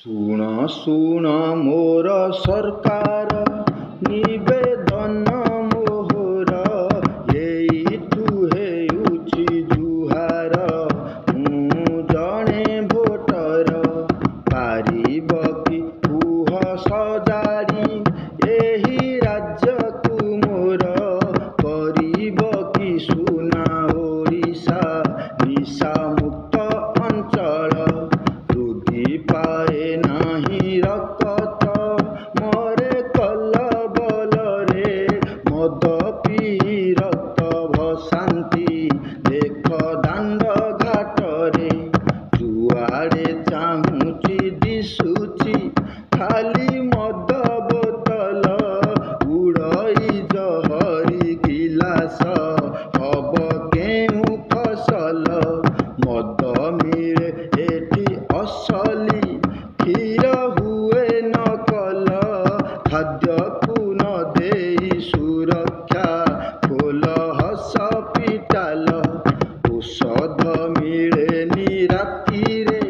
ଶୁଣ ଶୁଣ ମୋର ସରକାର ନିବେଦନ ମୋହର, ଏଇଠୁ ହେଉଛି ଜୁହାର। ମୁଁ ଜଣେ ଭୋଟର, ପାରିବ କି କୁହ ସଜାଡ଼ି ଏହି ରାଜ୍ୟକୁ ମୋର? କରିବ କି ସୁନା ଓଡ଼ିଶା ନିଶାମୁକ୍ତ ଅଞ୍ଚଳ? ବୃଦ୍ଧି ପାଏ ନାହିଁ ରକତ, ମରେ କଲବଲରେ ମଦ ପିଇ ରକ୍ତ ଭସାନ୍ତି ଦେଖ ଦାଣ୍ଡ ଘାଟରେ। ଯୁଆଡ଼େ ଚାହୁଁଛି ଦିଶୁଛି ଖାଲି ମଦ ବୋତଲ, ଉଡ଼ଇ ଜହରି ଗିଲାସ, ହବ କେଉଁ ଫସଲ? ମଦ ମିଳେ ଏଠି ଅସଲି, କ୍ଷୀର ହୁଏ ନକଲ। ଖାଦ୍ୟକୁ ନ ଦେଇ ସୁରକ୍ଷା, ଖୋଲ ହସ୍ପିଟାଲ। ଔଷଧ ମିଳେନି ରାତିରେ,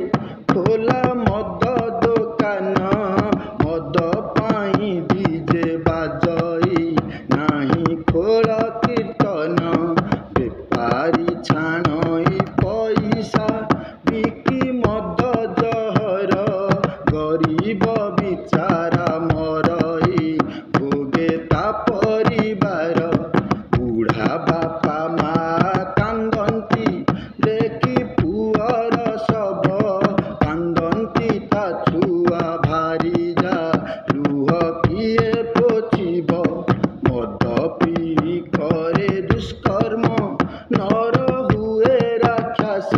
ଖୋଲା ମଦ ଦୋକାନ। ମଦ ପାଇଁ ଡିଜେ ବାଜଇ ନାହିଁ ଖୋଳ କୀର୍ତ୍ତନ। ବେପାରୀ ଛାଣଇ ପଇସା ବିକି ମଦ ଜହର, ଗରିବ ବିଚାରା ମରଇ ଭୋଗେ ତା ପରିବାର। ବୁଢ଼ା ବାପା ମା କାନ୍ଦନ୍ତି ଦେଖି ପୁଅର ଶବ, କାନ୍ଦନ୍ତି ତା ଛୁଆ ଭାରି ଯା, ଲୁହ କିଏ ପୋଛିବ? ମଦ ପିଇ କରେ ଦୁଷ୍କର୍ମ, ନର ହୁଏ ରାକ୍ଷସ।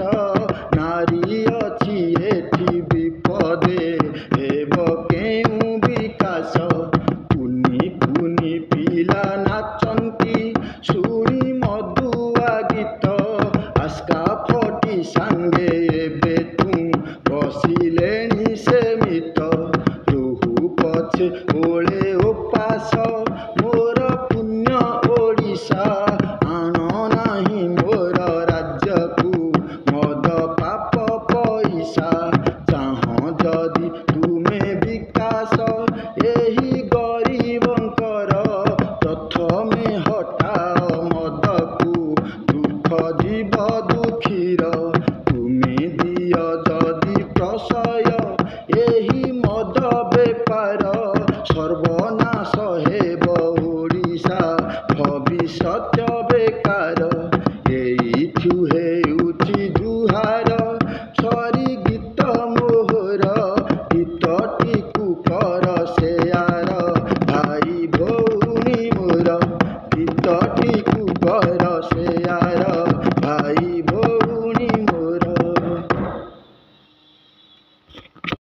ନାରୀ ଅଛି ଏଠି ବିପଦେ, ହେବ କେଉଁ ବିକାଶ? କୁନି କୁନି ପିଲା ନାଚନ୍ତି ଶୁଣି ମଦୁଆ ଗୀତ, ଆସ୍କା ଫଟି ସାଙ୍ଗେ ଏବେ ତୁ ବସିଲେଣି ସେମିତ। ରହୁ ପଛେ ଓଳେ ଓପାସ ମୋର ପୁଣ୍ୟ ଓଡ଼ିଶା, ଆଣ ନାହିଁ ମୋର ରାଜ୍ୟକୁ ମଦ ପାପ ପଇସା। ଚାହଁ ଯଦି ତୁମେ ବିକାଶ ଏହି ଗରିବଙ୍କର, ପ୍ରଥମେ ହଟାଅ ମଦକୁ, ଦୁଃଖ ଯିବ ଦୁଃଖୀର। ତୁମେ ଦିଅ ଯଦି ପ୍ରଶୟ ଏହି ମଦ ବେପାର, ସର୍ବନାଶ ହେବ ଓଡ଼ିଶା ଭବିଷ୍ୟତ ବେକାର। ଏଇଠୁ ହେଉଛି ଜୁହାର, ସରି ଗୀତ ମୋହର। ଗୀତଟିକୁ କର ସେୟାର ଭାଇ ଭଉଣୀ ମୋର, ଗୀତଟିକୁ କର ସେୟାର।